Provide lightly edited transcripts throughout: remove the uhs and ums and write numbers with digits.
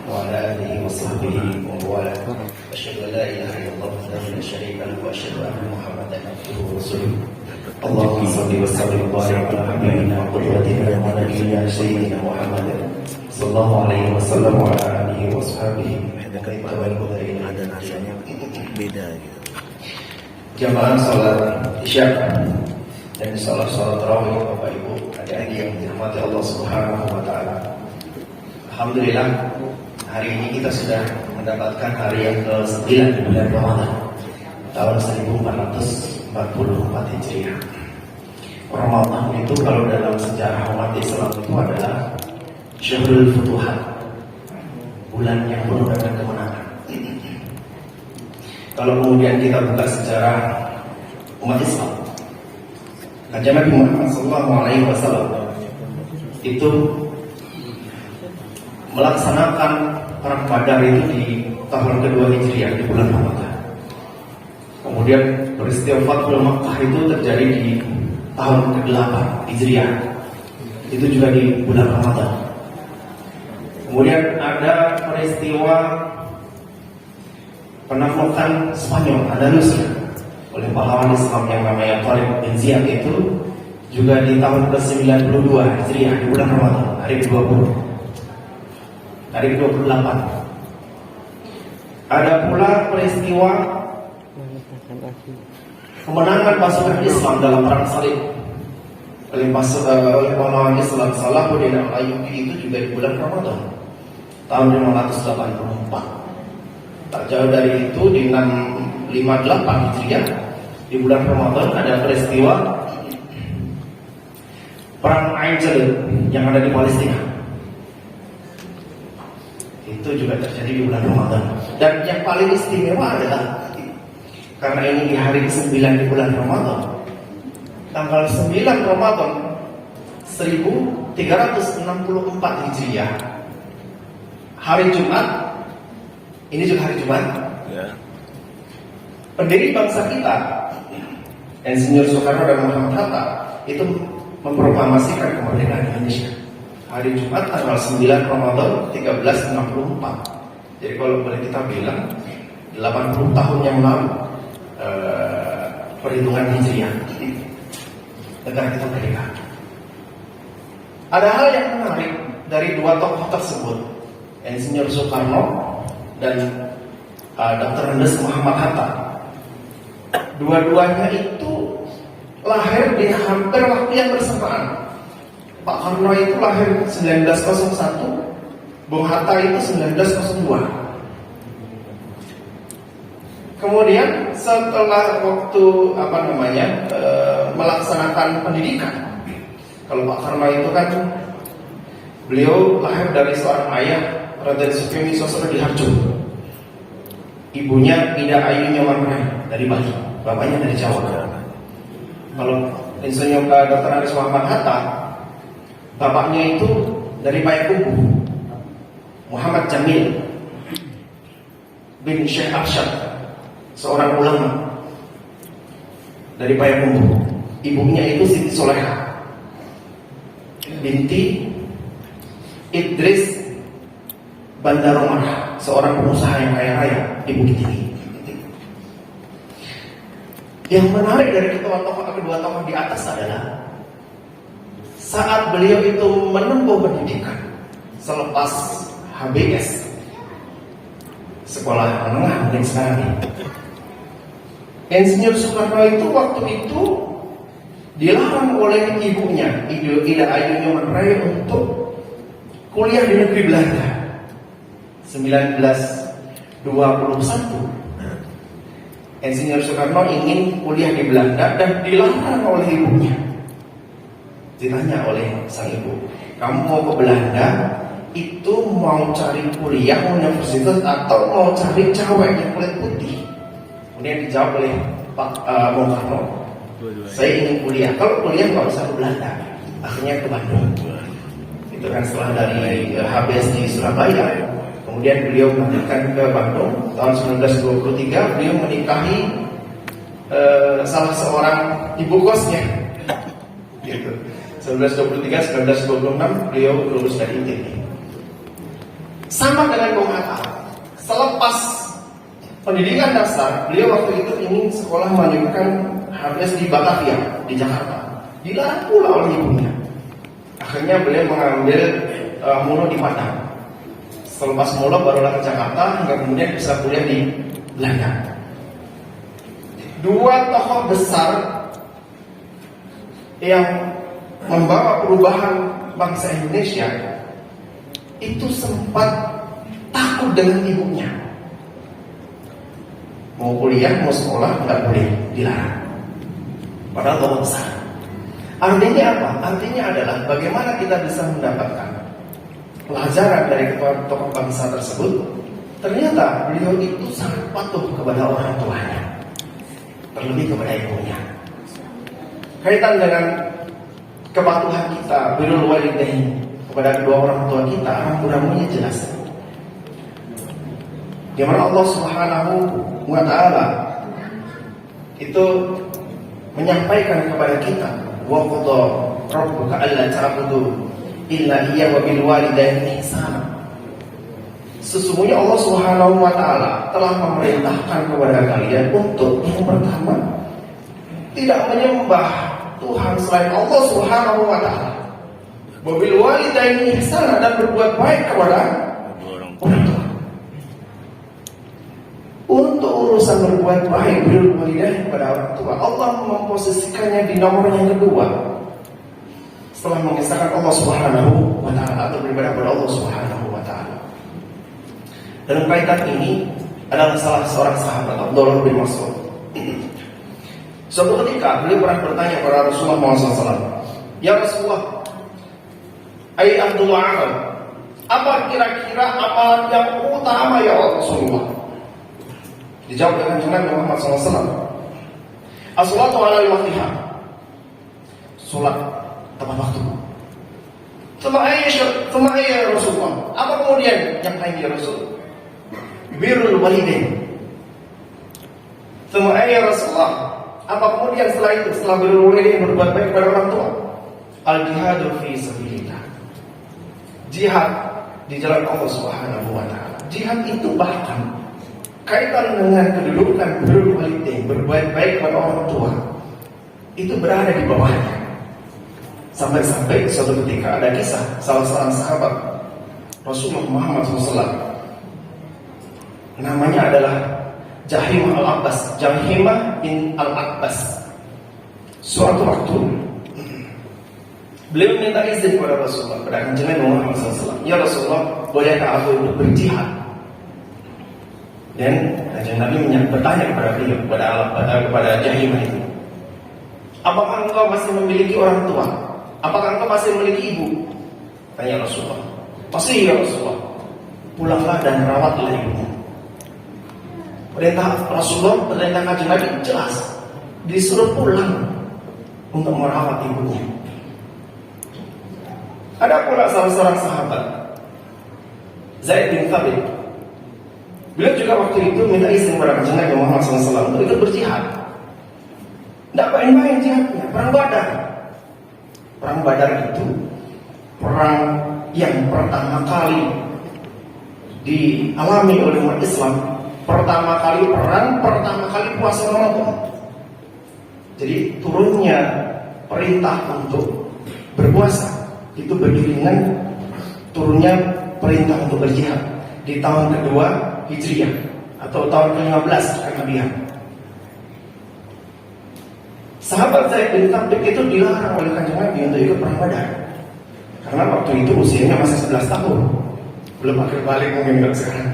وعلى آله وصحبه ومن والاه أشهد أن لا إله إلا الله وحده لا شريك له وأشهد أن محمدا عبده ورسوله اللهم صل وسلم وبارك على حبيبنا وقدوتنا ونبينا سيدنا محمد صلى الله عليه وسلم وعلى آله وصحبه jamaah sholat isya dan sholat tarawih Bapak Ibu adik-adik yang dirahmati Allah Subhanahu wa taala. Alhamdulillah hari ini kita sudah mendapatkan hari yang ke-9 di bulan Ramadan tahun 1444 Hijriah. Ramadan itu kalau dalam sejarah umat Islam itu adalah Syahrul Futuhat, bulan yang penuh dengan kemenangan. Kalau kemudian kita buka sejarah umat Islam, Nabi Muhammad SAW itu melaksanakan perang Badar itu di tahun kedua Hijriah di bulan Ramadan. Kemudian peristiwa Fathul Makkah itu terjadi di tahun ke-8 Hijriah, itu juga di bulan Ramadan. Kemudian ada peristiwa penaklukan Spanyol Andalusia oleh pahlawan Islam yang namanya Tariq bin Ziyad itu juga di tahun ke-92 Hijriah di bulan Ramadan, hari ke-20, hari ke-28. Ada pula peristiwa kemenangan pasukan Islam dalam perang salib oleh pahlawan Islam Salahuddin Al-Ayyubi itu juga di bulan Ramadan tahun 584. Tak jauh dari itu di 658 Hijriah di bulan Ramadan ada peristiwa perang Ain Jalut yang ada di Palestina. Itu juga terjadi di bulan Ramadan. Dan yang paling istimewa adalah karena ini di hari ke-9 di bulan Ramadan, tanggal 9 Ramadan 1364 Hijriah, hari Jumat. Ini juga hari Jumat. Pendiri bangsa kita, Insinyur Soekarno dan Muhammad Hatta, itu memproklamasikan kemerdekaan Indonesia. Hari Jumat tanggal 9 Ramadan 1364. Jadi kalau boleh kita bilang 80 tahun yang lalu perhitungan Hijriah negara kita merdeka. Ada hal yang menarik dari dua tokoh tersebut, Insinyur Soekarno dan Dr. Andes Muhammad Hatta. Dua-duanya itu lahir di hampir waktu yang bersamaan. Pak Karno itu lahir 1901, Bung Hatta itu 1902. Kemudian setelah waktu melaksanakan pendidikan, kalau Pak Karno itu kan beliau lahir dari seorang ayah Raden Sukemi Sosro di Harjo, ibunya Ida Ayu Nyoman dari Bali, bapaknya dari Jawa. Kalau Insinyur Dr. Andes Muhammad Hatta, bapaknya itu dari Payakumbuh, Muhammad Jamil bin Syekh Arsyad, seorang ulama dari Payakumbuh. Ibunya itu Siti Soleha binti Idris Bandaromah, seorang pengusaha yang kaya raya di Bukit Tinggi. Yang menarik dari kedua tokoh di atas adalah saat beliau itu menempuh pendidikan selepas HBS, sekolah menengah mungkin sekarang ini, Insinyur Soekarno itu waktu itu dilarang oleh ibunya Ida Ayu Nyoman Raya untuk kuliah di negeri Belanda. 1921 Insinyur Soekarno ingin kuliah di Belanda dan dilarang oleh ibunya. Ditanya oleh sang ibu, kamu mau ke Belanda itu mau cari kuliah universitas atau mau cari cewek yang kulit putih? Kemudian dijawab oleh Pak Bung Karno, saya ingin kuliah. Kalau kuliah nggak usah ke Belanda. Akhirnya ke Bandung. Itu kan setelah dari HBS di Surabaya. Kemudian beliau melanjutkan ke Bandung. Tahun 1923 beliau menikahi salah seorang ibu kosnya. Gitu. 1923-1926 beliau lulus dari ITB. Sama dengan Bung Hatta. Selepas pendidikan dasar, beliau waktu itu ingin sekolah melanjutkan Harvest di Batavia, di Jakarta. Dilarang pula oleh ibunya. Akhirnya beliau mengambil mulu di Padang. Selepas mulu barulah ke Jakarta, hingga kemudian bisa kuliah di Belanda. Dua tokoh besar yang membawa perubahan bangsa Indonesia itu sempat takut dengan ibunya. Mau kuliah, mau sekolah, nggak boleh, dilarang. Padahal tokoh besar. Artinya apa? Artinya adalah bagaimana kita bisa mendapatkan pelajaran dari tokoh bangsa tersebut. Ternyata beliau itu sangat patuh kepada orang tuanya, terlebih kepada ibunya. Kaitan dengan kepatuhan kita, birrul walidain, kepada kedua orang tua kita, rambu-rambunya jelas. Di mana Allah Subhanahu wa Ta'ala itu menyampaikan kepada kita, wa qada rabbuka alla ta'budu illa iyyahu wa bil walidaini ihsana. Sesungguhnya Allah Subhanahu wa Ta'ala telah memerintahkan kepada kalian untuk yang pertama tidak menyembah Tuhan selain Allah Subhanahu wa Ta'ala. Wabil walidaini ihsana, dan berbuat baik kepada orang tua. Untuk urusan berbuat baik, birrul walidain kepada orang tua, Allah memposisikannya di nomor yang kedua setelah mengisahkan Allah Subhanahu wa Ta'ala atau beribadah kepada Allah Subhanahu wa Ta'ala. Dalam kaitan ini adalah salah seorang sahabat, Abdullah bin Mas'ud. Suatu ketika beliau pernah bertanya kepada Rasulullah SAW, "Ya Rasulullah, ai Abdullah amal, apa kira-kira amalan yang utama ya Rasulullah?" Dijawab dengan Nabi Muhammad SAW, "As-salatu ala al-waqtiha." Salat tepat waktu. Tsumma ya Rasulullah, apa kemudian yang lain ya Rasul? Birrul walidain. Tsumma ya Rasulullah, apa kemudian setelah itu, setelah birrul walidain, berbuat baik kepada orang tua? Al-jihadu fi sabilillah. Jihad di jalan Allah Subhanahu wa Ta'ala. Jihad itu bahkan kaitan dengan kedudukan birrul walidain, berbuat baik kepada orang tua, itu berada di bawahnya. Sampai-sampai suatu ketika ada kisah salah seorang sahabat Rasulullah Muhammad SAW, namanya adalah Jahim al-Abbas, Jahimah bin al-Abbas. Suatu waktu beliau minta izin kepada Rasulullah, kepada Kanjeng Muhammad SAW, "Ya Rasulullah, bolehkah aku untuk berjihad?" Dan Kanjeng Nabi bertanya kepada beliau, kepada Jahimah itu, "Apakah engkau masih memiliki orang tua? Apakah engkau masih memiliki ibu?" Tanya Rasulullah. "Masih ya Rasulullah." "Pulanglah dan rawatlah ibumu." Perintah Rasulullah, perintah Kanjeng Nabi jelas, disuruh pulang untuk merawat ibunya. Ada pula salah seorang sahabat, Zaid bin Thabit. Beliau juga waktu itu minta izin kepada Kanjeng Nabi Muhammad SAW untuk ikut berjihad. Tidak main-main jihadnya, perang Badar. Perang Badar itu perang yang pertama kali dialami oleh umat Islam. Pertama kali perang, pertama kali puasa Ramadan. Jadi turunnya perintah untuk berpuasa itu beriringan turunnya perintah untuk berjihad di tahun kedua Hijriah atau tahun ke-15 kenabian. Sahabat Zaid bin Thabit itu dilarang oleh Kanjeng Nabi untuk ikut perang Badar karena waktu itu usianya masih 11 tahun, belum akhir balik mungkin kalau sekarang,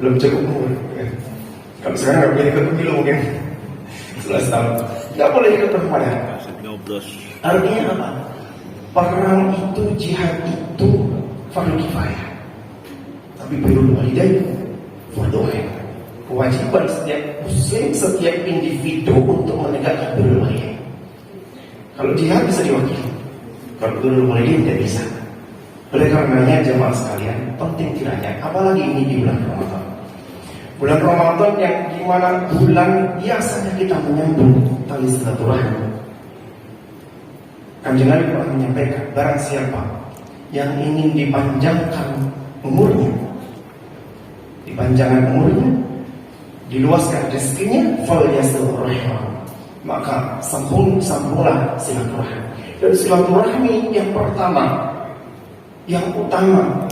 belum cukup umur. Kalau sekarang nggak boleh ikut pemilu mungkin 11 tahun, nggak boleh ikut perang Badar. Artinya apa? Perang itu, jihad itu fardu kifayah, tapi birrul walidain fardu ain. Kewajiban setiap muslim, setiap individu untuk menegakkan birrul walidain. Kalau jihad bisa diwakili, kalau birrul walidain tidak bisa. Oleh karenanya jemaah sekalian, penting kiranya, apalagi ini di bulan Ramadan. Bulan Ramadan yang dimana bulan biasanya kita menyambung tali silaturahmi. Kanjeng Nabi pernah menyampaikan, barang siapa yang ingin dipanjangkan umurnya, dipanjangkan umurnya, diluaskan rezekinya, maka sambunglah silaturahmi. Dan silaturahmi yang pertama, yang utama,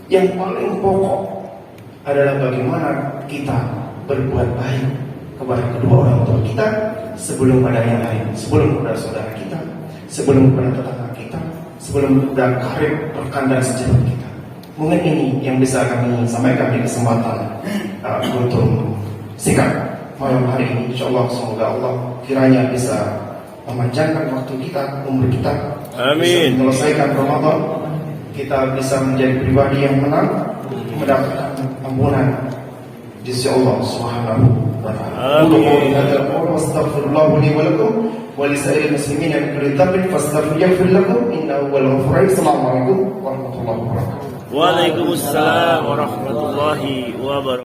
yang paling pokok adalah bagaimana kita berbuat baik kepada kedua orang tua kita sebelum pada yang lain, sebelum kepada saudara kita, sebelum kepada tetangga kita, sebelum kepada karib rekan dan sejawat kita. Mungkin ini yang bisa kami sampaikan di kesempatan untuk singkat malam hari ini. InsyaAllah semoga Allah kiranya bisa memanjangkan waktu kita, umur kita, amin, bisa menyelesaikan Ramadan, kita bisa menjadi pribadi yang menang, mendapatkan ampunan di sisi Allah Subhanahu wa ta'ala. Astaghfirullah li wa lakum wa li sa'iril muslimin min kulli dhanbin fastaghfiruhu lakum innahu huwal ghafurur rahim. Assalamualaikum warahmatullahi wabarakatuh. Waalaikumsalam warahmatullahi wabarakatuh.